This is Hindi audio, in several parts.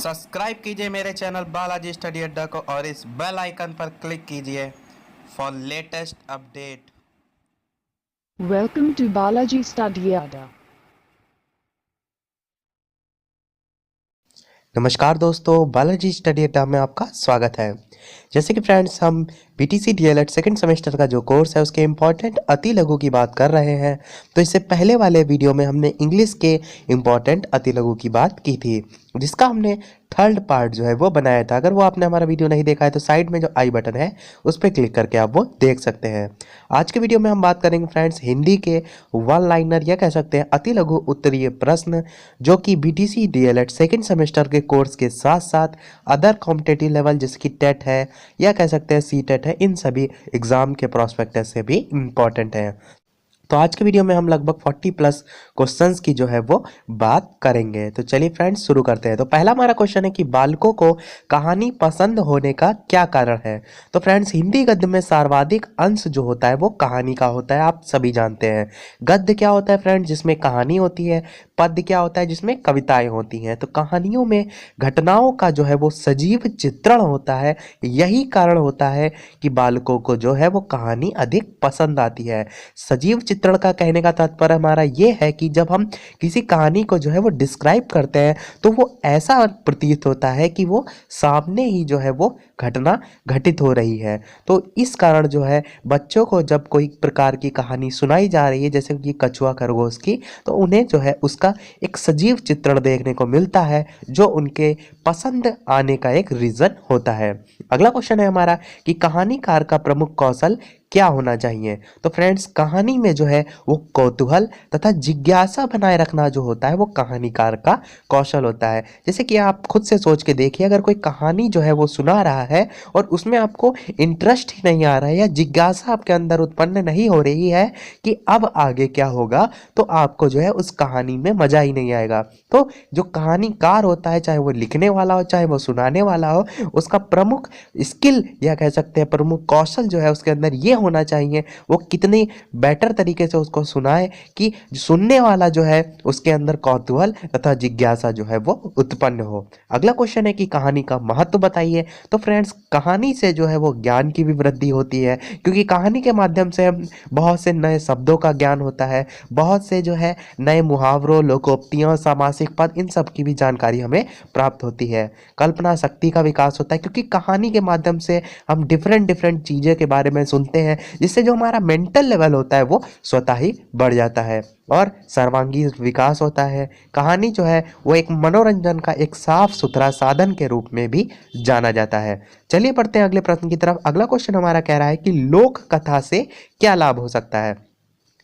सब्सक्राइब कीजिए मेरे चैनल बालाजी स्टडी अड्डा को और इस बेल आइकन पर क्लिक कीजिए for latest update. Welcome to Balaji Study Adda. नमस्कार दोस्तों, बालाजी स्टडी अड्डा में आपका स्वागत है। जैसे कि फ्रेंड्स हम बीटीसी डीएलएड सेकंड सेमेस्टर का जो कोर्स है उसके इम्पॉर्टेंट अति लघु की बात कर रहे हैं। तो इससे पहले वाले वीडियो में हमने इंग्लिश के इम्पॉर्टेंट अति लघु की बात की थी, जिसका हमने थर्ड पार्ट जो है वो बनाया था। अगर वो आपने हमारा वीडियो नहीं देखा है तो साइड में जो आई बटन है उस पर क्लिक करके आप वो देख सकते हैं। आज के वीडियो में हम बात करेंगे फ्रेंड्स हिंदी के वन लाइनर या कह सकते हैं अति लघु उत्तरीय प्रश्न, जो कि बीटीसी डीएलएड सेकंड सेमेस्टर के कोर्स के साथ साथ अदर कॉम्पिटेटिव लेवल जैसे कि टेट है या कह सकते हैं सी टेट है, इन सभी एग्जाम के प्रोस्पेक्टस से भी इम्पॉर्टेंट है। तो आज के वीडियो में हम लगभग 40 प्लस क्वेश्चंस की जो है वो बात करेंगे। तो चलिए फ्रेंड्स शुरू करते हैं। तो पहला हमारा क्वेश्चन है कि बालकों को कहानी पसंद होने का क्या कारण है। तो फ्रेंड्स हिंदी गद्य में सर्वाधिक अंश जो होता है वो कहानी का होता है, आप सभी जानते हैं। गद्य क्या होता है फ्रेंड्स, जिसमें कहानी होती है। पद्य क्या होता है, जिसमें कविताएं होती हैं। तो कहानियों में घटनाओं का जो है वो सजीव चित्रण होता है। यही कारण होता है कि बालकों को जो है वो कहानी अधिक पसंद आती है। सजीव चित्रण का कहने का तात्पर्य हमारा ये है कि जब हम किसी कहानी को जो है वो डिस्क्राइब करते हैं तो वो ऐसा प्रतीत होता है कि वो सामने ही जो है वो घटना घटित हो रही है। तो इस कारण जो है बच्चों को जब कोई प्रकार की कहानी सुनाई जा रही है, जैसे कि कछुआ खरगोश की, तो उन्हें जो है उसका एक सजीव चित्रण देखने को मिलता है, जो उनके पसंद आने का एक रीजन होता है। अगला क्वेश्चन है हमारा कि कहानीकार का प्रमुख कौशल क्या होना चाहिए। तो फ्रेंड्स कहानी में जो है वो कौतूहल तथा जिज्ञासा बनाए रखना जो होता है वो कहानीकार का कौशल होता है। जैसे कि आप खुद से सोच के देखिए, अगर कोई कहानी जो है वो सुना रहा है और उसमें आपको इंटरेस्ट ही नहीं आ रहा है या जिज्ञासा आपके अंदर उत्पन्न नहीं हो रही है कि अब आगे क्या होगा, तो आपको जो है उस कहानी में मजा ही नहीं आएगा। तो जो कहानीकार होता है, चाहे वो लिखने वाला हो चाहे वो सुनाने वाला हो, उसका प्रमुख स्किल या कह सकते हैं प्रमुख कौशल जो है उसके अंदर ये होना चाहिए वो कितनी बेटर तरीके से उसको सुनाए कि सुनने वाला जो है उसके अंदर कौतूहल तथा जिज्ञासा जो है वो उत्पन्न हो। अगला क्वेश्चन है कि कहानी का महत्व बताइए। तो फ्रेंड्स कहानी से जो है वो ज्ञान की भी वृद्धि होती है, क्योंकि कहानी के माध्यम से हम बहुत से नए शब्दों का ज्ञान होता है, बहुत से जो है नए मुहावरों, लोकोक्तियों, सामासिक पद, इन सब की भी जानकारी हमें प्राप्त होती है। कल्पना शक्ति का विकास होता है, क्योंकि कहानी के माध्यम से हम डिफरेंट चीज़ें के बारे में सुनते हैं, जिससे जो हमारा मेंटल लेवल होता है वो स्वतः ही बढ़ जाता है। और सर्वांगीण विकास होता है। कहानी जो है वो एक मनोरंजन का एक साफ सुथरा साधन के रूप में भी जाना जाता है। चलिए पढ़ते हैं अगले प्रश्न की तरफ। अगला क्वेश्चन हमारा कह रहा है कि लोक कथा से क्या लाभ हो सकता है।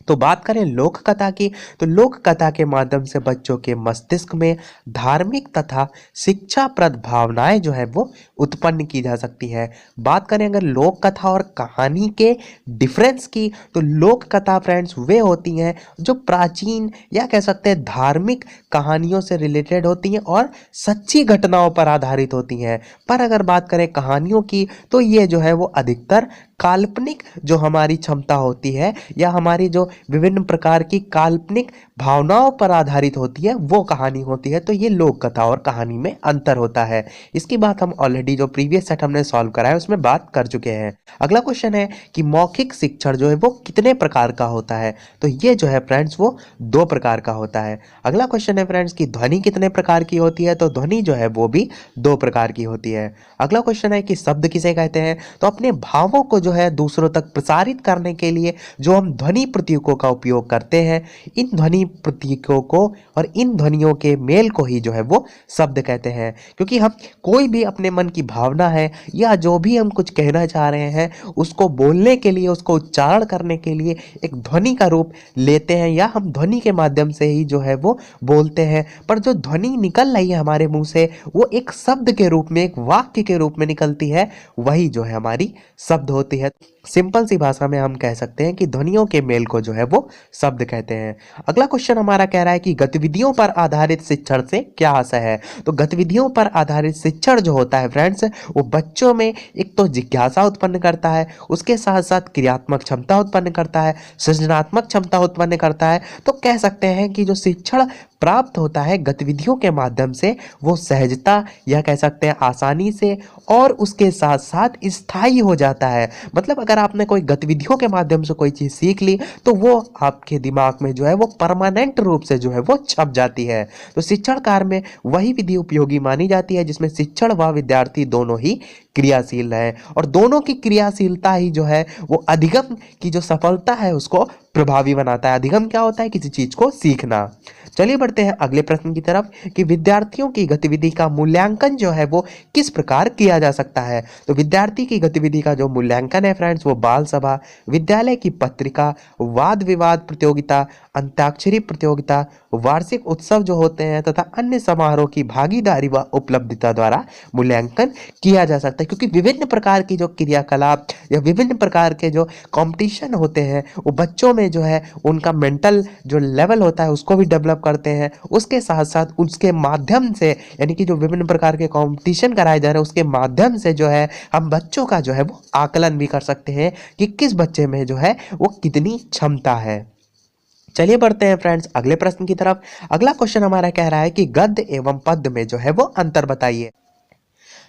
तो बात करें लोक कथा की, तो लोक कथा के माध्यम से बच्चों के मस्तिष्क में धार्मिक तथा शिक्षाप्रद भावनाएं जो है वो उत्पन्न की जा सकती है। बात करें अगर लोक कथा और कहानी के डिफरेंस की, तो लोक कथा फ्रेंड्स वे होती हैं जो प्राचीन या कह सकते हैं धार्मिक कहानियों से रिलेटेड होती हैं और सच्ची घटनाओं पर आधारित होती हैं। पर अगर बात करें कहानियों की, तो ये जो है वो अधिकतर काल्पनिक जो हमारी क्षमता होती है या हमारी जो विभिन्न प्रकार की काल्पनिक भावनाओं पर आधारित होती है वो कहानी होती है। तो ये लोक कथा और कहानी में अंतर होता है। इसकी बात हम ऑलरेडी जो प्रीवियस सेट हमने सॉल्व करा है उसमें बात कर चुके हैं। अगला क्वेश्चन है कि मौखिक शिक्षण जो है वो कितने प्रकार का होता है। तो ये जो है फ्रेंड्स वो 2 प्रकार का होता है। अगला क्वेश्चन है फ्रेंड्स कि ध्वनि कितने प्रकार की होती है। तो ध्वनि जो है वो भी 2 प्रकार की होती है। अगला क्वेश्चन है कि शब्द किसे कहते हैं। तो अपने भावों को जो है दूसरों तक प्रसारित करने के लिए जो हम ध्वनि प्रतीकों का उपयोग करते हैं, इन ध्वनि प्रतीकों को और इन ध्वनियों के मेल को ही जो है वो शब्द कहते हैं। क्योंकि हम कोई भी अपने मन की भावना है या जो भी हम कुछ कहना चाह रहे हैं उसको बोलने के लिए, उसको उच्चारण करने के लिए एक ध्वनि का रूप लेते हैं या हम ध्वनि के माध्यम से ही जो है वो बोलते हैं। पर जो ध्वनि निकल रही है हमारे मुंह से वो एक शब्द के रूप में, एक वाक्य के रूप में निकलती है, वही जो है हमारी शब्द होती है। सिंपल सी भाषा में हम कह सकते हैं कि ध्वनियों के मेल को जो है वो शब्द कहते हैं। अगला क्वेश्चन हमारा कह रहा है कि गतिविधियों पर आधारित शिक्षण से क्या आशय है। तो गतिविधियों पर आधारित शिक्षण जो होता है फ्रेंड्स वो बच्चों में एक तो जिज्ञासा उत्पन्न करता है, उसके साथ साथ क्रियात्मक क्षमता उत्पन्न करता है, सृजनात्मक क्षमता उत्पन्न करता है। तो कह सकते हैं कि जो शिक्षण प्राप्त होता है गतिविधियों के माध्यम से वो सहजता या कह सकते हैं आसानी से और उसके साथ साथ स्थायी हो जाता है। मतलब अगर आपने कोई गतिविधियों के माध्यम से कोई चीज़ सीख ली तो वो आपके दिमाग में जो है वो परमानेंट रूप से जो है वो छप जाती है। तो शिक्षण कार्य में वही विधि उपयोगी मानी जाती है जिसमें शिक्षण व विद्यार्थी दोनों ही क्रियाशील है और दोनों की क्रियाशीलता ही जो है वो अधिगम की जो सफलता है उसको प्रभावी बनाता है। अधिगम क्या होता है? किसी चीज को सीखना। चलिए बढ़ते हैं अगले प्रश्न की तरफ कि विद्यार्थियों की गतिविधि का मूल्यांकन जो है वो किस प्रकार किया जा सकता है। तो विद्यार्थी की गतिविधि का जो मूल्यांकन है फ्रेंड्स वो बाल सभा, विद्यालय की पत्रिका, वाद विवाद प्रतियोगिता, अंताक्षरी प्रतियोगिता, वार्षिक उत्सव जो होते हैं तथा अन्य समारोह की भागीदारी व उपलब्धता द्वारा मूल्यांकन किया जा सकता है। क्योंकि विभिन्न प्रकार की जो क्रियाकलाप या विभिन्न प्रकार के जो कंपटीशन होते हैं वो बच्चों में जो है उनका मेंटल जो लेवल होता है उसको भी डेवलप करते हैं। उसके साथ साथ उसके माध्यम से यानी कि जो विभिन्न प्रकार के कंपटीशन कराए जा रहे हैं उसके माध्यम से जो है हम बच्चों का जो है वो आकलन भी कर सकते हैं कि किस बच्चे में जो है वो कितनी क्षमता है। चलिए बढ़ते हैं फ्रेंड्स अगले प्रश्न की तरफ। अगला क्वेश्चन हमारा कह रहा है कि गद्य एवं पद्य में जो है वो अंतर बताइए।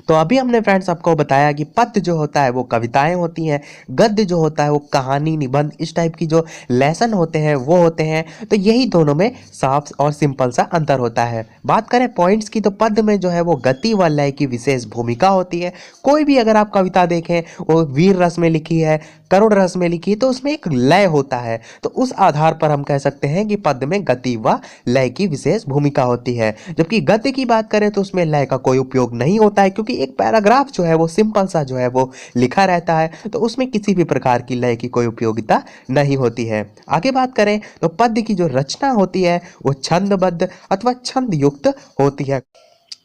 तो अभी हमने फ्रेंड्स आपको बताया कि पद्य जो होता है वो कविताएं होती हैं, गद्य जो होता है वो कहानी निबंध इस टाइप की जो लेसन होते हैं वो होते हैं। तो यही दोनों में साफ और सिंपल सा अंतर होता है। बात करें पॉइंट्स की तो पद्य में जो है वो गति व लय की विशेष भूमिका होती है। कोई भी अगर आप कविता देखें वो वीर रस में लिखी है, करुण रस में लिखी है तो उसमें एक लय होता है। तो उस आधार पर हम कह सकते हैं कि पद्य में गति व लय की विशेष भूमिका होती है। जबकि गद्य की बात करें तो उसमें लय का कोई उपयोग नहीं होता है क्योंकि एक पैराग्राफ जो है वो सिंपल सा जो है वो लिखा रहता है तो उसमें किसी भी प्रकार की लय की कोई उपयोगिता नहीं होती है। आगे बात करें तो पद्य की जो रचना होती है वो छंदबद्ध अथवा छंद युक्त होती है।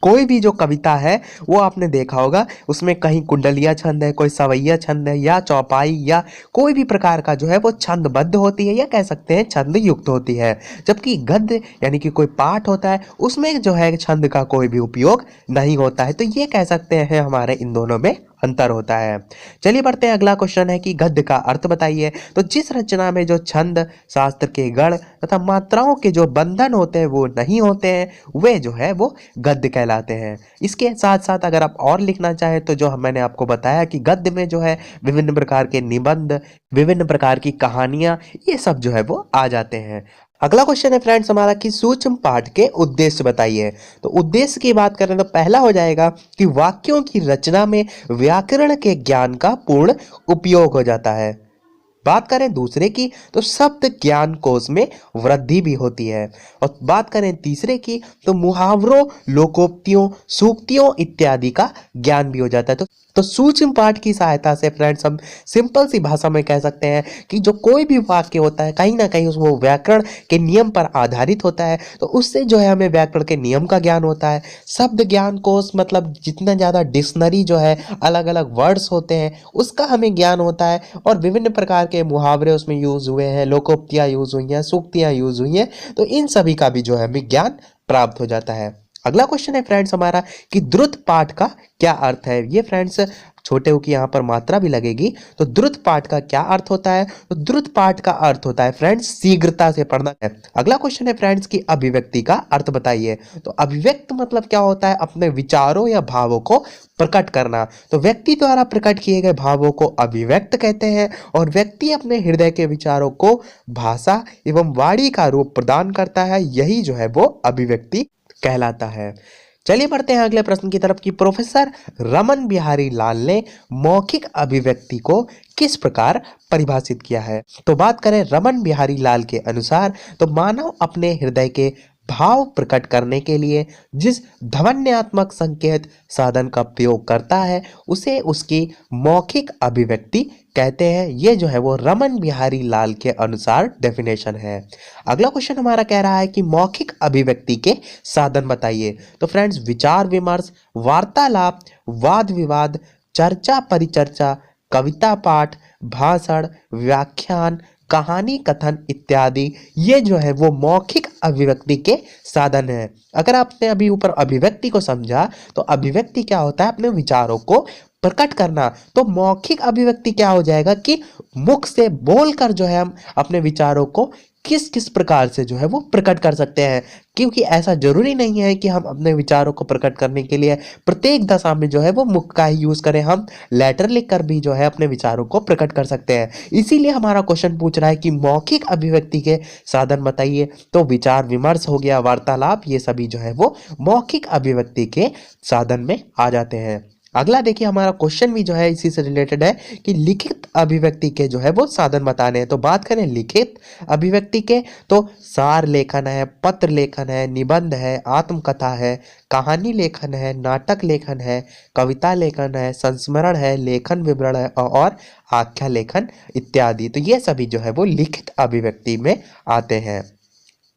कोई भी जो कविता है वो आपने देखा होगा उसमें कहीं कुंडलिया छंद है, कोई सवैया छंद है या चौपाई या कोई भी प्रकार का जो है वो छंदबद्ध होती है या कह सकते हैं छंद युक्त होती है। जबकि गद्य यानी कि कोई पाठ होता है उसमें जो है छंद का कोई भी उपयोग नहीं होता है। तो ये कह सकते हैं हमारे इन दोनों में अंतर होता है। चलिए बढ़ते हैं अगला क्वेश्चन है कि गद्य का अर्थ बताइए। तो जिस रचना में जो छंद शास्त्र के गढ़ तथा मात्राओं के जो बंधन होते हैं वो नहीं होते हैं वे जो है वो गद्य कहलाते हैं। इसके साथ साथ अगर आप और लिखना चाहें तो जो मैंने आपको बताया कि गद्य में जो है विभिन्न प्रकार के निबंध, विभिन्न प्रकार की कहानियां ये सब जो है वो आ जाते हैं। अगला क्वेश्चन है फ्रेंड्स हमारा कि सूक्ष्म पाठ के उद्देश्य बताइए। तो उद्देश्य की बात करें तो पहला हो जाएगा कि वाक्यों की रचना में व्याकरण के ज्ञान का पूर्ण उपयोग हो जाता है। बात करें दूसरे की तो शब्द ज्ञान कोश में वृद्धि भी होती है। और बात करें तीसरे की तो मुहावरों, लोकोक्तियों, सूक्तियों इत्यादि का ज्ञान भी हो जाता है। तो सूक्ष्म पाठ की सहायता से फ्रेंड्स हम सिंपल सी भाषा में कह सकते हैं कि जो कोई भी वाक्य होता है कहीं ना कहीं वो व्याकरण के नियम पर आधारित होता है। तो उससे जो है हमें व्याकरण के नियम का ज्ञान होता है। शब्द ज्ञान कोश मतलब जितना ज़्यादा डिक्शनरी जो है अलग अलग वर्ड्स होते हैं उसका हमें ज्ञान होता है। और विभिन्न प्रकार के मुहावरे उसमें यूज हुए हैं, लोकोक्तियाँ यूज हुई हैं, सूक्तियाँ यूज हुई हैं। तो इन सभी का भी जो है हमें ज्ञान प्राप्त हो जाता है। अगला क्वेश्चन है फ्रेंड्स हमारा कि द्रुत पाठ का क्या अर्थ है। ये फ्रेंड्स छोटे की यहाँ पर मात्रा भी लगेगी। तो द्रुत पाठ का क्या अर्थ होता है। तो द्रुत पाठ का अर्थ होता है फ्रेंड्स शीघ्रता से पढ़ना है। अगला क्वेश्चन है फ्रेंड्स की अभिव्यक्ति का अर्थ बताइए। तो अभिव्यक्त मतलब क्या होता है, अपने विचारों या भावों को प्रकट करना। तो व्यक्ति द्वारा प्रकट किए गए भावों को अभिव्यक्त कहते हैं और व्यक्ति अपने हृदय के विचारों को भाषा एवं वाणी का रूप प्रदान करता है, यही जो है वो अभिव्यक्ति कहलाता है। चलिए बढ़ते हैं अगले प्रश्न की तरफ कि प्रोफेसर रमन बिहारी लाल ने मौखिक अभिव्यक्ति को किस प्रकार परिभाषित किया है। तो बात करें रमन बिहारी लाल के अनुसार तो मानव अपने हृदय के भाव प्रकट करने के लिए जिस ध्वन्यात्मक संकेत साधन का प्रयोग करता है उसे उसकी मौखिक अभिव्यक्ति कहते हैं। ये जो है वो रमन बिहारी लाल के अनुसार डेफिनेशन है। अगला क्वेश्चन हमारा कह रहा है कि मौखिक अभिव्यक्ति के साधन बताइए। तो फ्रेंड्स विचार विमर्श, वार्तालाप, वाद विवाद, चर्चा परिचर्चा, कविता पाठ, भाषण, व्याख्यान, कहानी कथन इत्यादि ये जो है वो मौखिक अभिव्यक्ति के साधन है। अगर आपने अभी ऊपर अभिव्यक्ति को समझा तो अभिव्यक्ति क्या होता है, अपने विचारों को प्रकट करना। तो मौखिक अभिव्यक्ति क्या हो जाएगा कि मुख से बोलकर जो है हम अपने विचारों को किस किस प्रकार से जो है वो प्रकट कर सकते हैं, क्योंकि ऐसा जरूरी नहीं है कि हम अपने विचारों को प्रकट करने के लिए प्रत्येक दशा में जो है वो मुख का ही यूज करें। हम लेटर लिखकर भी जो है अपने विचारों को प्रकट कर सकते हैं। इसीलिए हमारा क्वेश्चन पूछ रहा है कि मौखिक अभिव्यक्ति के साधन बताइए। तो विचार विमर्श हो गया, वार्तालाप, ये सभी जो है वो मौखिक अभिव्यक्ति के साधन में आ जाते हैं। अगला देखिए, हमारा क्वेश्चन भी जो है इसी से रिलेटेड है कि लिखित अभिव्यक्ति के जो है वो साधन बताने हैं। तो बात करें लिखित अभिव्यक्ति के, तो सार लेखन है, पत्र लेखन है, निबंध है, आत्मकथा है, कहानी लेखन है, नाटक लेखन है, कविता लेखन है, संस्मरण है, लेखन विवरण है और आख्या लेखन इत्यादि। तो ये सभी जो है वो लिखित अभिव्यक्ति में आते हैं।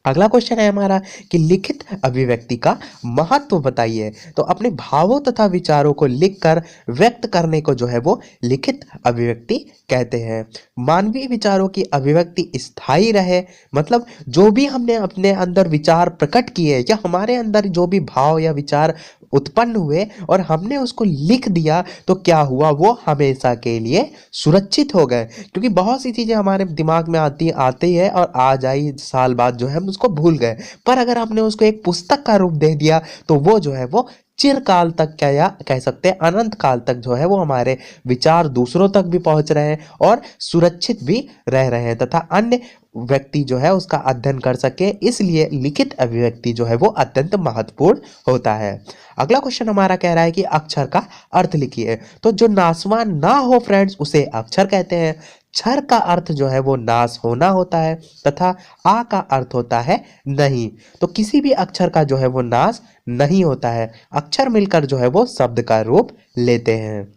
अगला क्वेश्चन है हमारा कि लिखित अभिव्यक्ति का महत्व बताइए। तो अपने भावों तथा विचारों को लिखकर व्यक्त करने को जो है वो लिखित अभिव्यक्ति कहते हैं। मानवीय विचारों की अभिव्यक्ति स्थायी रहे, मतलब जो भी हमने अपने अंदर विचार प्रकट किए या हमारे अंदर जो भी भाव या विचार उत्पन्न हुए और हमने उसको लिख दिया, तो क्या हुआ, वो हमेशा के लिए सुरक्षित हो गए। क्योंकि बहुत सी चीजें हमारे दिमाग में आती है और आ जाई साल बाद जो है हम उसको भूल गए, पर अगर हमने उसको एक पुस्तक का रूप दे दिया तो वो जो है वो चिरकाल तक, क्या या कह सकते हैं अनंत काल तक जो है वो हमारे विचार दूसरों तक भी पहुंच रहे हैं और सुरक्षित भी रह रहे हैं तथा अन्य व्यक्ति जो है उसका अध्ययन कर सके। इसलिए लिखित अभिव्यक्ति जो है वो अत्यंत महत्वपूर्ण होता है। अगला क्वेश्चन हमारा कह रहा है कि अक्षर का अर्थ लिखिए। तो जो नाशवान ना हो फ्रेंड्स, उसे अक्षर कहते हैं। क्षर का अर्थ जो है वो नाश होना होता है तथा आ का अर्थ होता है नहीं। तो किसी भी अक्षर का जो है वो नाश नहीं होता है। अक्षर मिलकर जो है वो शब्द का रूप लेते हैं।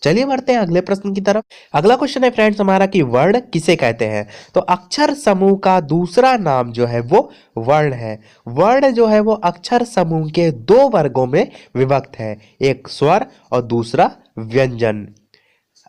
चलिए बढ़ते हैं अगले प्रश्न की तरफ। अगला क्वेश्चन है फ्रेंड्स हमारा कि वर्ण किसे कहते हैं। तो अक्षर समूह का दूसरा नाम जो है वो वर्ण है। वर्ण जो है वो अक्षर समूह के दो वर्गों में विभक्त है, एक स्वर और दूसरा व्यंजन।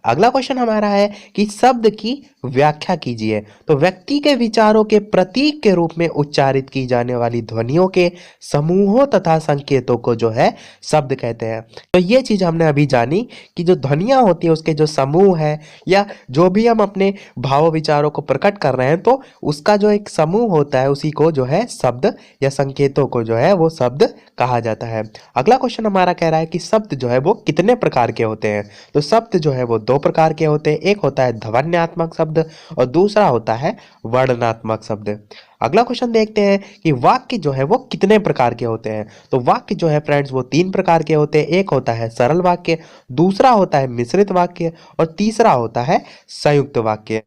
अगला क्वेश्चन हमारा है कि शब्द की व्याख्या कीजिए। तो व्यक्ति के विचारों के प्रतीक के रूप में उच्चारित की जाने वाली ध्वनियों के समूहों तथा संकेतों को जो है शब्द कहते हैं। तो ये चीज हमने अभी जानी कि जो ध्वनियां होती है उसके जो समूह है या जो भी हम अपने भाव विचारों को प्रकट कर रहे हैं, तो उसका जो एक समूह होता है उसी को जो है शब्द या संकेतों को जो है वो शब्द कहा जाता है। अगला क्वेश्चन हमारा कह रहा है कि शब्द जो है वो कितने प्रकार के होते हैं। तो शब्द जो है वो दो प्रकार के होते हैं, एक होता है ध्वन्यात्मक शब्द और दूसरा होता है वर्णनात्मक शब्द। अगला क्वेश्चन देखते हैं कि वाक्य जो है वो कितने प्रकार के होते हैं। तो वाक्य जो है फ्रेंड्स वो तीन प्रकार के होते हैं, एक होता है सरल वाक्य, दूसरा होता है मिश्रित वाक्य और तीसरा होता है संयुक्त वाक्य।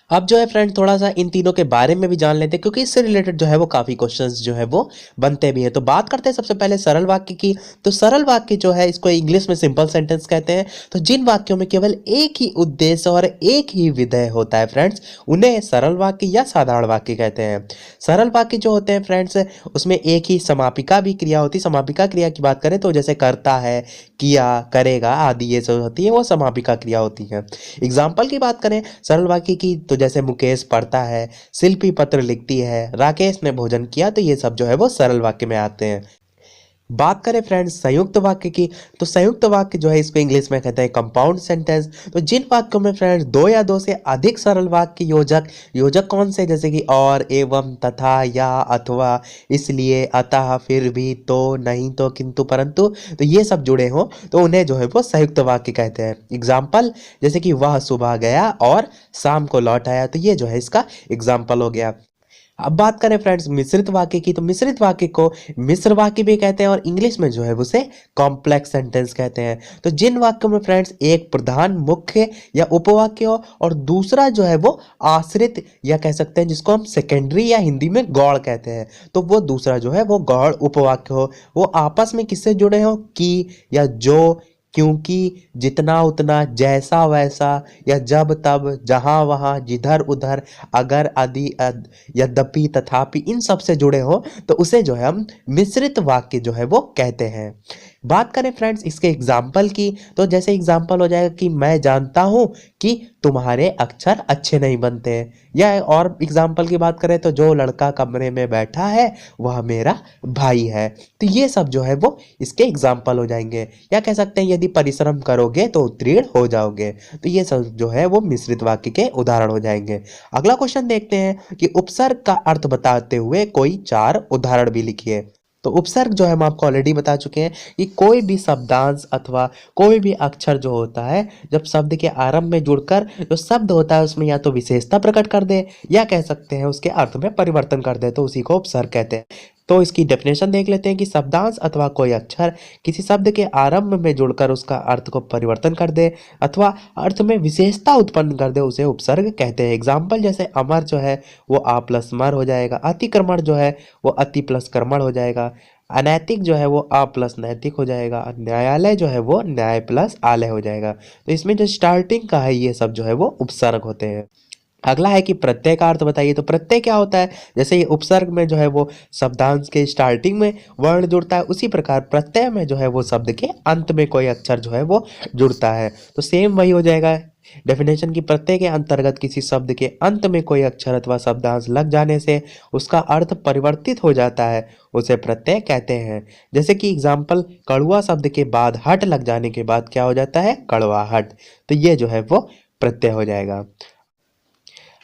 अब जो है फ्रेंड थोड़ा सा इन तीनों के बारे में भी जान लेते हैं, क्योंकि इससे रिलेटेड जो है वो काफ़ी क्वेश्चंस जो है वो बनते भी हैं। तो बात करते हैं सबसे पहले सरल वाक्य की। तो सरल वाक्य जो है इसको इंग्लिश में सिंपल सेंटेंस कहते हैं। तो जिन वाक्यों में केवल एक ही उद्देश्य और एक ही विधेय होता है फ्रेंड्स, उन्हें सरल वाक्य या साधारण वाक्य कहते हैं। सरल वाक्य जो होते हैं फ्रेंड्स उसमें एक ही समापिका भी क्रिया होती है। समापिका क्रिया की बात करें तो जैसे करता है, किया, करेगा आदि ये सब होती है वो समापिका क्रिया होती है। एग्जाम्पल की बात करें सरल वाक्य की, तो जैसे मुकेश पढ़ता है, शिल्पी पत्र लिखती है, राकेश ने भोजन किया, तो ये सब जो है वो सरल वाक्य में आते हैं। बात करें फ्रेंड्स संयुक्त वाक्य की, तो संयुक्त वाक्य जो है इसको इंग्लिश में कहते हैं कंपाउंड सेंटेंस। तो जिन वाक्यों में फ्रेंड्स दो या दो से अधिक सरल वाक्य योजक कौन से, जैसे कि और, एवं, तथा, या, अथवा, इसलिए, अतः, फिर भी, तो, नहीं, तो, किंतु, परंतु, तो ये सब जुड़े हों तो उन्हें जो है वो संयुक्त वाक्य कहते हैं। एग्जाम्पल जैसे कि वह सुबह गया और शाम को लौट आया, तो ये जो है इसका एग्जाम्पल हो गया। अब बात करें फ्रेंड्स मिश्रित वाक्य की, तो मिश्रित वाक्य को मिश्र वाक्य भी कहते हैं और इंग्लिश में जो है उसे कॉम्प्लेक्स सेंटेंस कहते हैं। तो जिन वाक्यों में फ्रेंड्स एक प्रधान मुख्य या उपवाक्य हो और दूसरा जो है वो आश्रित या कह सकते हैं जिसको हम सेकेंडरी या हिंदी में गौड़ कहते हैं, तो वो दूसरा जो है वो गौड़ उपवाक्य हो। वो आपस में किससे जुड़े हो, कि या जो, क्योंकि, जितना उतना, जैसा वैसा, या जब तब, जहां वहां, जिधर उधर, अगर, आदि, यद्यपि, तथापि, इन सब से जुड़े हो तो उसे जो है हम मिश्रित वाक्य जो है वो कहते हैं। बात करें फ्रेंड्स इसके एग्जाम्पल की, तो जैसे एग्जाम्पल हो जाएगा कि मैं जानता हूँ कि तुम्हारे अक्षर अच्छे नहीं बनते हैं। या और एग्जाम्पल की बात करें तो जो लड़का कमरे में बैठा है वह मेरा भाई है। तो ये सब जो है वो इसके एग्जाम्पल हो जाएंगे। या कह सकते हैं यदि परिश्रम करोगे तो उत्तीर्ण हो जाओगे। तो ये सब जो है वो मिश्रित वाक्य के उदाहरण हो जाएंगे। अगला क्वेश्चन देखते हैं कि उपसर्ग का अर्थ बताते हुए कोई 4 उदाहरण भी लिखिए। तो उपसर्ग जो है हम आपको ऑलरेडी बता चुके हैं कि कोई भी शब्दांश अथवा कोई भी अक्षर जो होता है जब शब्द के आरंभ में जुड़कर जो शब्द होता है उसमें या तो विशेषता प्रकट कर दे या कह सकते हैं उसके अर्थ में परिवर्तन कर दे, तो उसी को उपसर्ग कहते हैं। तो इसकी डेफिनेशन देख लेते हैं कि शब्दांश अथवा कोई अक्षर किसी शब्द के आरंभ में जुड़कर उसका अर्थ को परिवर्तन कर दे अथवा अर्थ में विशेषता उत्पन्न कर दे, उसे उपसर्ग कहते हैं। एग्जाम्पल जैसे अमर जो है वो आ प्लस मर हो जाएगा, अतिक्रमण जो है वो अति प्लस कर्मण हो जाएगा, अनैतिक जो है वो अ प्लस नैतिक हो जाएगा, न्यायालय जो है वो न्याय प्लस आलय हो जाएगा। तो इसमें जो स्टार्टिंग का है ये सब जो है वो उपसर्ग होते हैं। अगला है कि प्रत्यय का अर्थ बताइए। तो प्रत्यय क्या होता है? जैसे ये उपसर्ग में जो है वो शब्दांश के स्टार्टिंग में वर्ण जुड़ता है, उसी प्रकार प्रत्यय में जो है वो शब्द के अंत में कोई अक्षर जो है वो जुड़ता है। तो सेम वही हो जाएगा डेफिनेशन की, प्रत्यय के अंतर्गत किसी शब्द के अंत में कोई अक्षर अथवा शब्दांश लग जाने से उसका अर्थ परिवर्तित हो जाता है, उसे प्रत्यय कहते हैं। जैसे कि एग्जाम्पल कड़वा शब्द के बाद हट लग जाने के बाद क्या हो जाता है? कड़वाहट। तो ये जो है वो प्रत्यय हो जाएगा।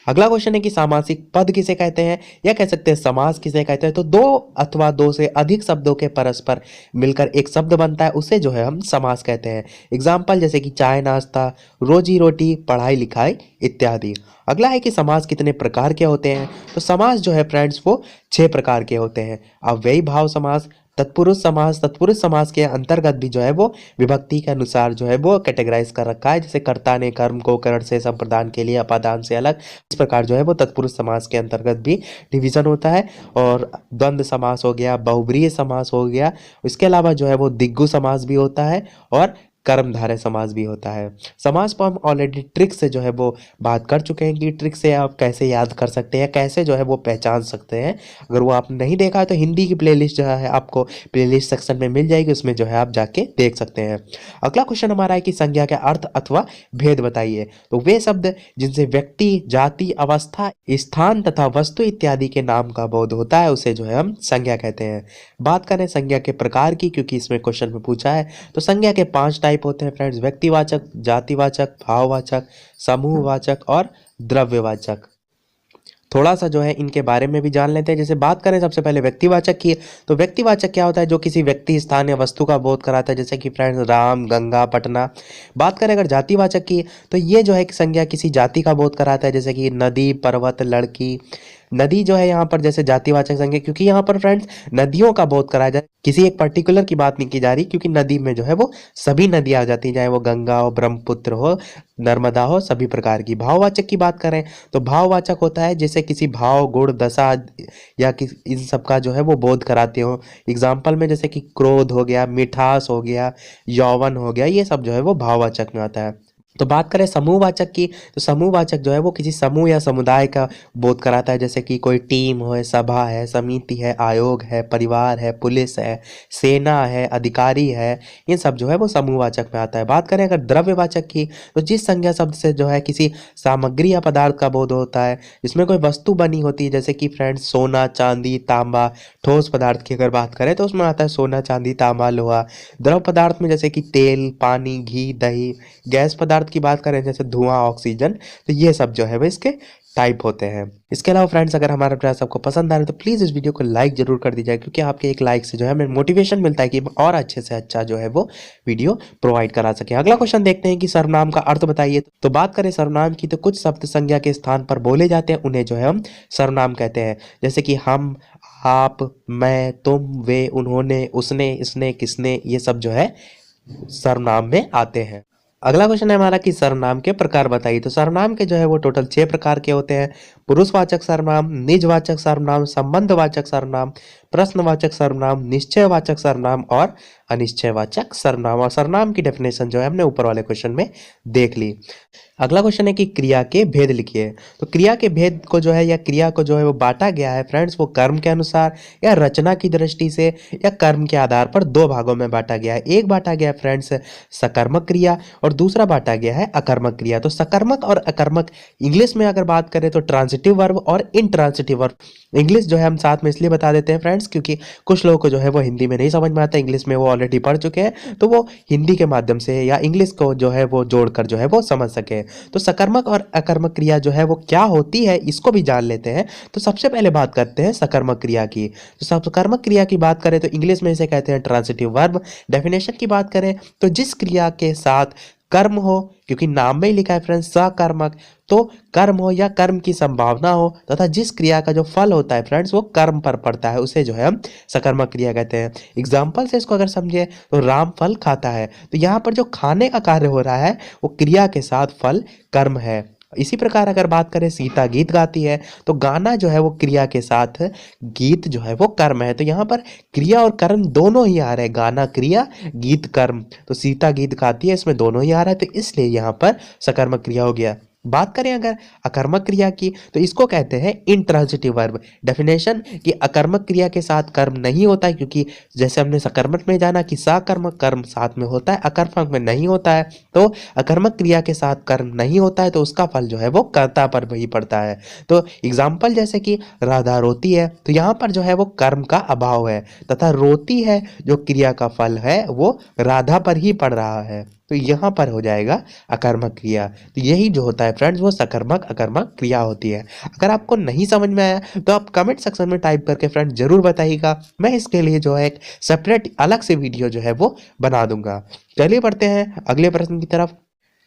अगला क्वेश्चन है कि सामासिक पद किसे कहते हैं या कह सकते हैं समास किसे कहते हैं। तो दो अथवा दो से अधिक शब्दों के परस्पर मिलकर एक शब्द बनता है, उसे जो है हम समास कहते हैं। एग्जाम्पल जैसे कि चाय नाश्ता, रोजी रोटी, पढ़ाई लिखाई इत्यादि। अगला है कि समास कितने प्रकार के होते हैं। तो समास जो है फ्रेंड्स वो 6 प्रकार के होते हैं। अव्ययी भाव समास, तत्पुरुष समास, तत्पुरुष समास के अंतर्गत भी जो है वो विभक्ति के अनुसार जो है वो कैटेगराइज कर रखा है। जैसे कर्ता ने कर्म को करण से संप्रदान के लिए अपादान से अलग, इस प्रकार जो है वो तत्पुरुष समास के अंतर्गत भी डिवीजन होता है। और द्वंद्व समास हो गया, बहुब्रीहि समास हो गया, इसके अलावा जो है वो दिग्गु समास भी होता है और कर्मधारय समास भी होता है। समास पर हम ऑलरेडी ट्रिक से जो है वो बात कर चुके हैं कि ट्रिक से आप कैसे याद कर सकते हैं, कैसे जो है वो पहचान सकते हैं। अगर वो आप नहीं देखा है तो हिंदी की प्लेलिस्ट जो है आपको प्लेलिस्ट सेक्शन में मिल जाएगी, उसमें जो है आप जाके देख सकते हैं। अगला क्वेश्चन हमारा है कि संज्ञा के अर्थ अथवा भेद बताइए। तो वे शब्द जिनसे व्यक्ति, जाति, अवस्था, स्थान तथा वस्तु इत्यादि के नाम का बोध होता है उसे जो है हम संज्ञा कहते हैं। बात करें संज्ञा के प्रकार की, क्योंकि इसमें क्वेश्चन में पूछा है, तो संज्ञा के 5 टाइप होते हैं फ्रेंड्स: व्यक्तिवाचक, जातिवाचक, भाववाचक, समूहवाचक और द्रव्यवाचक। थोड़ा सा जो है इनके बारे में भी जान लेते हैं। जैसे बात करें सबसे पहले व्यक्तिवाचक की, तो व्यक्तिवाचक क्या होता है? जो किसी व्यक्ति, स्थान या वस्तु का बोध कराता है, जैसे कि फ्रेंड्स राम, गंगा, पटना। बात करें अगर जातिवाचक की, तो ये जो है कि संज्ञा किसी जाति का बोध कराता है, जैसे कि नदी, पर्वत, लड़की। नदी जो है यहाँ पर जैसे जातिवाचक संज्ञा, क्योंकि यहाँ पर फ्रेंड्स नदियों का बोध कराया जाए, किसी एक पर्टिकुलर की बात नहीं की जा रही, क्योंकि नदी में जो है वो सभी नदियाँ आ जाती हैं, चाहे वो गंगा हो, ब्रह्मपुत्र हो, नर्मदा हो, सभी प्रकार की। भाववाचक की बात करें तो भाववाचक होता है जैसे किसी भाव, गुण, दशा या इन सब का जो है वो बोध कराते हो। एग्जाम्पल में जैसे कि क्रोध हो गया, मिठास हो गया, यौवन हो गया, ये सब जो है वो भाववाचक में आता है। तो बात करें समूहवाचक की, तो समूहवाचक जो है वो किसी समूह या समुदाय का बोध कराता है, जैसे कि कोई टीम हो, सभा है, समिति है, आयोग है, परिवार है, पुलिस है, सेना है, अधिकारी है, ये सब जो है वो समूहवाचक में आता है। बात करें अगर द्रव्यवाचक की, तो जिस संज्ञा शब्द से जो है किसी सामग्री या पदार्थ का बोध होता है, जिसमें कोई वस्तु बनी होती है, जैसे कि फ्रेंड्स सोना, चांदी, तांबा। ठोस पदार्थ की अगर बात करें तो उसमें आता है सोना, चांदी, तांबा, लोहा। द्रव पदार्थ में जैसे कि तेल, पानी, घी, दही। गैस पदार्थ की बात करें जैसे धुआं, ऑक्सीजन। तो ये सब जो है वो इसके टाइप होते हैं। इसके अलावा फ्रेंड्स अगर हमारा प्रयास आपको पसंद आ रहा है तो प्लीज़ इस वीडियो को लाइक जरूर कर दीजिए, क्योंकि आपके एक लाइक से जो है हमें मोटिवेशन मिलता है कि और अच्छे से अच्छा जो है वो वीडियो प्रोवाइड करा सके। अगला क्वेश्चन देखते हैं कि सर्वनाम का अर्थ बताइए। तो बात करें सर्वनाम की, तो कुछ शब्द संज्ञा के स्थान पर बोले जाते हैं, उन्हें जो है हम सर्वनाम कहते हैं। जैसे कि हम, आप, मैं, तुम, वे, उन्होंने, उसने, इसने, किसने, ये सब जो है सर्वनाम में आते हैं। अगला क्वेश्चन है हमारा कि सर्वनाम के प्रकार बताइए। तो सर्वनाम के जो है वो टोटल 6 प्रकार के होते हैं: पुरुषवाचक सर्वनाम, निजवाचक सर्वनाम, संबंधवाचक सर्वनाम, प्रश्नवाचक सर्वनाम, निश्चयवाचक सर्वनाम और अनिश्चयवाचक सर्वनाम। और सर्वनाम की डेफिनेशन जो है हमने ऊपर वाले क्वेश्चन में देख ली। अगला क्वेश्चन है कि क्रिया के भेद लिखिए। तो क्रिया के भेद को जो है या क्रिया को जो है वो बांटा गया है फ्रेंड्स, वो कर्म के अनुसार या रचना की दृष्टि से या कर्म के आधार पर दो भागों में बांटा गया है। एक बांटा गया है फ्रेंड्स सकर्मक क्रिया और दूसरा बांटा गया है अकर्मक क्रिया। तो सकर्मक और अकर्मक इंग्लिश में अगर बात करें तो ट्रांजिटिव वर्ब और इनट्रांजिटिव वर्ब। इंग्लिश जो है हम साथ में इसलिए बता देते हैं फ्रेंड्स क्योंकि कुछ लोगों को जो है वो हिंदी में नहीं समझ में आता, इंग्लिश में वो ऑलरेडी पढ़ चुके हैं, तो वो हिंदी के माध्यम से या इंग्लिश को जो है वो जोड़कर जो है वो समझ सके। तो सकर्मक और अकर्मक क्रिया जो है वो क्या होती है इसको भी जान लेते हैं। तो सबसे पहले बात करते हैं सकर्मक क्रिया की। तो सकर्मक क्रिया की बात करें तो इंग्लिश में इसे कहते हैं ट्रांजिटिव वर्ब। डेफिनेशन की बात करें तो जिस क्रिया के साथ कर्म हो, क्योंकि नाम में ही लिखा है फ्रेंड्स सकर्मक, तो कर्म हो या कर्म की संभावना हो तथा जिस क्रिया का जो फल होता है फ्रेंड्स वो कर्म पर पड़ता है, उसे जो है हम सकर्मक क्रिया कहते हैं। एग्जाम्पल से इसको अगर समझे तो राम फल खाता है, तो यहाँ पर जो खाने का कार्य हो रहा है वो क्रिया के साथ फल कर्म है। इसी प्रकार अगर बात करें सीता गीत गाती है, तो गाना जो है वो क्रिया के साथ गीत जो है वो कर्म है। तो यहाँ पर क्रिया और कर्म दोनों ही आ रहे हैं, गाना क्रिया गीत कर्म। तो सीता गीत गाती है, इसमें दोनों ही आ रहा है, तो इसलिए यहाँ पर सकर्मक क्रिया हो गया। बात करें अगर अकर्मक क्रिया की तो इसको कहते हैं इनट्रांजिटिव वर्ब। डेफिनेशन कि अकर्मक क्रिया के साथ कर्म नहीं होता है, क्योंकि जैसे हमने सकर्मक में जाना कि सकर्मक कर्म साथ में होता है, अकर्मक में नहीं होता है। तो अकर्मक क्रिया के साथ कर्म नहीं होता है तो उसका फल जो है वो कर्ता पर ही पड़ता है। तो एग्जाम्पल जैसे कि राधा रोती है, तो यहाँ पर जो है वो कर्म का अभाव है, तथा रोती है जो क्रिया का फल है वो राधा पर ही पड़ रहा है, तो यहाँ पर हो जाएगा अकर्मक क्रिया। तो यही जो होता है फ्रेंड्स वो सकर्मक अकर्मक क्रिया होती है। अगर आपको नहीं समझ में आया तो आप कमेंट सेक्शन में टाइप करके फ्रेंड्स जरूर बताइएगा, मैं इसके लिए जो है एक सेपरेट अलग से वीडियो जो है वो बना दूंगा। चलिए बढ़ते हैं अगले प्रश्न की तरफ।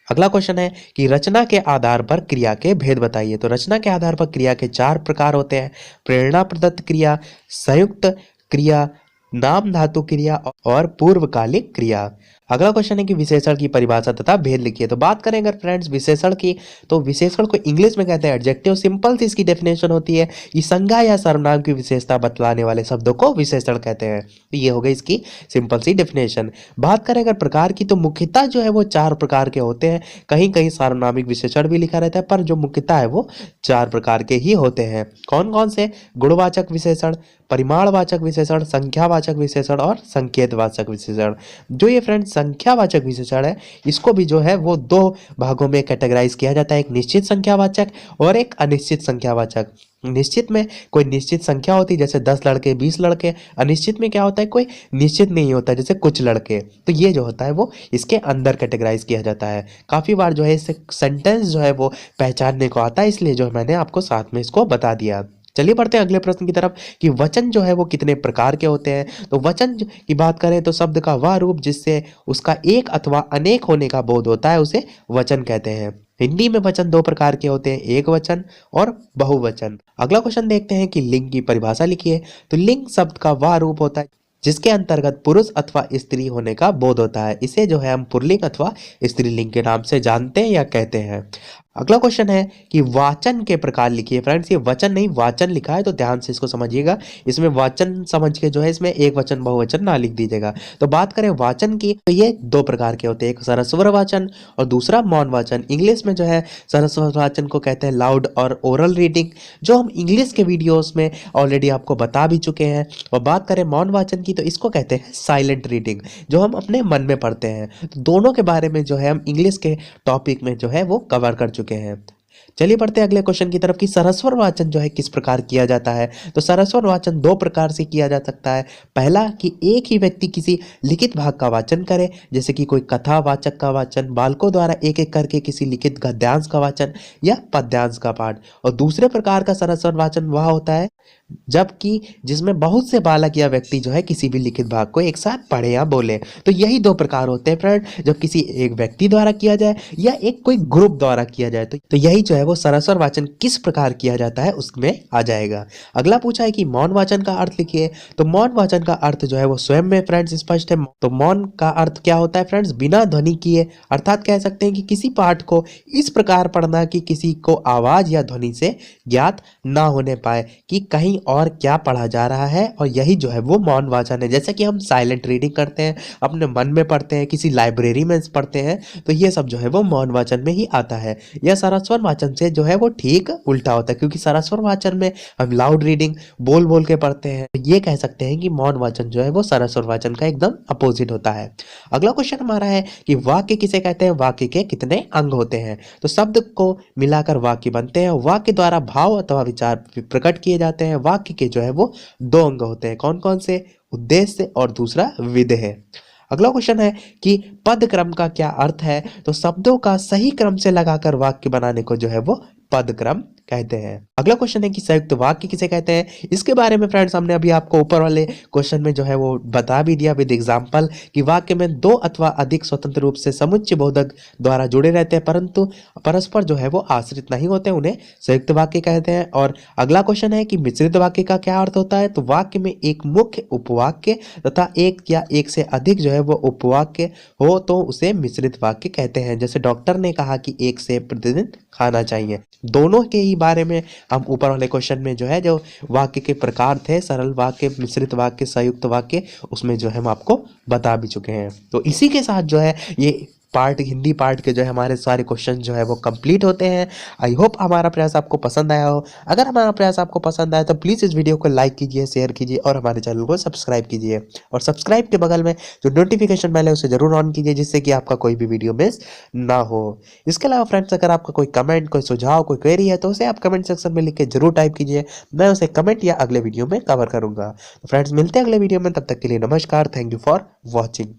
अगला क्वेश्चन है कि रचना के आधार पर क्रिया के भेद बताइए। तो रचना के आधार पर क्रिया के चार प्रकार होते हैं: प्रेरणा प्रदत्त क्रिया, संयुक्त क्रिया, नाम धातु क्रिया और पूर्वकालिक क्रिया। अगला क्वेश्चन है कि विशेषण की परिभाषा तथा भेद लिखिए। तो बात करें अगर फ्रेंड्स विशेषण की, तो विशेषण को इंग्लिश में कहते हैं एडजेक्टिव। सिंपल सी इसकी डेफिनेशन होती है कि संज्ञा या सर्वनाम की विशेषता बतलाने वाले शब्दों को विशेषण कहते हैं। तो ये हो गई इसकी सिंपल सी डेफिनेशन। बात करें अगर प्रकार की, तो मुख्यतः जो है वो चार प्रकार के होते हैं। कहीं कहीं सार्वनामिक विशेषण भी लिखा रहता है, पर जो मुख्यतः है वो चार प्रकार के ही होते हैं। कौन कौन से? गुणवाचक विशेषण, परिमाणवाचक विशेषण, संख्यावाचक विशेषण और संकेतवाचक विशेषण। जो ये फ्रेंड्स संख्यावाचक विशेषण है, इसको भी जो है वो दो भागों में कैटेगराइज किया जाता है, एक निश्चित संख्यावाचक और एक अनिश्चित संख्यावाचक। निश्चित में कोई निश्चित संख्या होती है जैसे 10 लड़के 20 लड़के, अनिश्चित में क्या होता है कोई निश्चित नहीं होता जैसे कुछ लड़के। तो ये जो होता है वो इसके अंदर कैटेगराइज किया जाता है। काफ़ी बार जो है इससे सेंटेंस जो है वो पहचानने को आता है, इसलिए जो मैंने आपको साथ में इसको बता दिया। चलिए बढ़ते हैं अगले प्रश्न की तरफ कि वचन जो है वो कितने प्रकार के होते हैं। तो वचन की बात करें तो शब्द का वह रूप जिससे उसका एक अथवा अनेक होने का बोध होता है उसे वचन कहते हैं। हिंदी में वचन दो प्रकार के होते हैं, एक वचन और बहुवचन। अगला क्वेश्चन देखते हैं कि लिंग की परिभाषा लिखिए। तो लिंग शब्द का वह रूप होता है जिसके अंतर्गत पुरुष अथवा स्त्री होने का बोध होता है, इसे जो है हम पुल्लिंग अथवा स्त्रीलिंग के नाम से जानते हैं या कहते हैं। अगला क्वेश्चन है कि वाचन के प्रकार लिखिए। फ्रेंड्स ये वचन नहीं वाचन लिखा है, तो ध्यान से इसको समझिएगा। इसमें वाचन समझ के जो है इसमें एक वचन बहुवचन ना लिख दीजिएगा। तो बात करें वाचन की, तो ये दो प्रकार के होते हैं, एक सरस्वर वाचन और दूसरा मौन वाचन। इंग्लिश में जो है सरस्वर वाचन को कहते हैं लाउड और ओरल रीडिंग, जो हम इंग्लिश के वीडियोस में ऑलरेडी आपको बता भी चुके हैं। और बात करें मौन वाचन की, तो इसको कहते हैं साइलेंट रीडिंग, जो हम अपने मन में पढ़ते हैं। तो दोनों के बारे में जो है हम इंग्लिश के टॉपिक में जो है वो कवर कर चुके हैं। चलिए बढ़ते हैं अगले क्वेश्चन की तरफ कि सरस्वर वाचन जो है किस प्रकार किया जाता है। तो सरस्वर वाचन दो प्रकार से किया जा सकता है। पहला कि एक ही व्यक्ति किसी लिखित भाग का वाचन करे, जैसे कि कोई कथा वाचक का वाचन, बालकों द्वारा एक एक करके किसी लिखित गद्यांश का वाचन या पद्यांश का पाठ। और दूसरे प्रकार का सरस्वर वाचन वह होता है जबकि जिसमें बहुत से बालक या व्यक्ति जो है किसी भी लिखित भाग को एक साथ पढ़े या बोले। तो यही दो प्रकार होते हैं फ्रेंड, जब किसी एक व्यक्ति द्वारा किया जाए या एक कोई ग्रुप द्वारा किया जाए। तो यही जो है वो सरस्वर वाचन किस प्रकार किया जाता है उसमें आ जाएगा। अगला पूछा है कि मौन वाचन का अर्थ लिखिए। तो मौन वाचन का अर्थ जो है वो स्वयं में फ्रेंड्स स्पष्ट है। तो मौन का अर्थ क्या होता है फ्रेंड्स? बिना ध्वनि किए, अर्थात कह सकते हैं कि किसी पाठ को इस प्रकार पढ़ना कि किसी को आवाज या ध्वनि से ज्ञात ना होने पाए कि कहीं और क्या पढ़ा जा रहा है, और यही जो है वो मौन वाचन है। जैसे कि हम साइलेंट रीडिंग करते हैं, अपने मन में पढ़ते हैं, किसी लाइब्रेरी में पढ़ते हैं, तो ये सब जो है वो मौन वाचन में ही आता है। यह सरस्वर वाचन से जो है वो ठीक उल्टा होता है, क्योंकि सरस्वर वाचन में हम लाउड रीडिंग बोल बोल के पढ़ते हैं। तो ये कह सकते हैं कि मौन वाचन जो है वो सरस्वर वाचन का एकदम अपोजिट होता है। अगला क्वेश्चन हमारा है कि वाक्य किसे कहते हैं, वाक्य के कितने अंग होते हैं। तो शब्द को मिलाकर वाक्य बनते हैं, वाक्य द्वारा भाव अथवा विचार प्रकट किए जाते हैं। वाक्य के जो है वो 2 अंग होते हैं, कौन कौन से, उद्देश्य और दूसरा विधेय। अगला क्वेश्चन है कि पद क्रम का क्या अर्थ है। तो शब्दों का सही क्रम से लगाकर वाक्य बनाने को जो है वो पद क्रम कहते हैं। अगला क्वेश्चन है कि संयुक्त वाक्य किसे कहते हैं। इसके बारे में फ्रेंड्स हमने अभी आपको ऊपर वाले क्वेश्चन में जो है वो बता भी दिया विद एग्जांपल कि वाक्य में 2 अथवा अधिक स्वतंत्र रूप से समुच्चय बोधक द्वारा जुड़े रहते हैं, परंतु परस्पर जो है वो आश्रित नहीं होते, उन्हें संयुक्त वाक्य कहते हैं। और अगला क्वेश्चन है कि मिश्रित वाक्य का क्या अर्थ होता है। तो वाक्य में एक मुख्य उपवाक्य तथा एक या एक से अधिक जो है वो उपवाक्य हो तो उसे मिश्रित वाक्य कहते हैं। जैसे डॉक्टर ने कहा कि 1 सेब प्रतिदिन खाना चाहिए। दोनों के ही बारे में हम ऊपर वाले क्वेश्चन में जो है जो वाक्य के प्रकार थे, सरल वाक्य, मिश्रित वाक्य, संयुक्त वाक्य, उसमें जो है हम आपको बता भी चुके हैं। तो इसी के साथ जो है ये पार्ट, हिंदी पार्ट के जो है हमारे सारे क्वेश्चन जो है वो कंप्लीट होते हैं। आई होप हमारा प्रयास आपको पसंद आया हो। अगर हमारा प्रयास आपको पसंद आया तो प्लीज़ इस वीडियो को लाइक कीजिए, शेयर कीजिए और हमारे चैनल को सब्सक्राइब कीजिए। और सब्सक्राइब के बगल में जो नोटिफिकेशन बेल है उसे जरूर ऑन कीजिए, जिससे कि आपका कोई भी वीडियो मिस ना हो। इसके अलावा फ्रेंड्स, अगर आपका कोई कमेंट, कोई सुझाव, कोई क्वेरी है तो उसे आप कमेंट सेक्शन में लिख के जरूर टाइप कीजिए। मैं उसे कमेंट या अगले वीडियो में कवर करूंगा। तो फ्रेंड्स, मिलते हैं अगले वीडियो में, तब तक के लिए नमस्कार। Thank you for watching.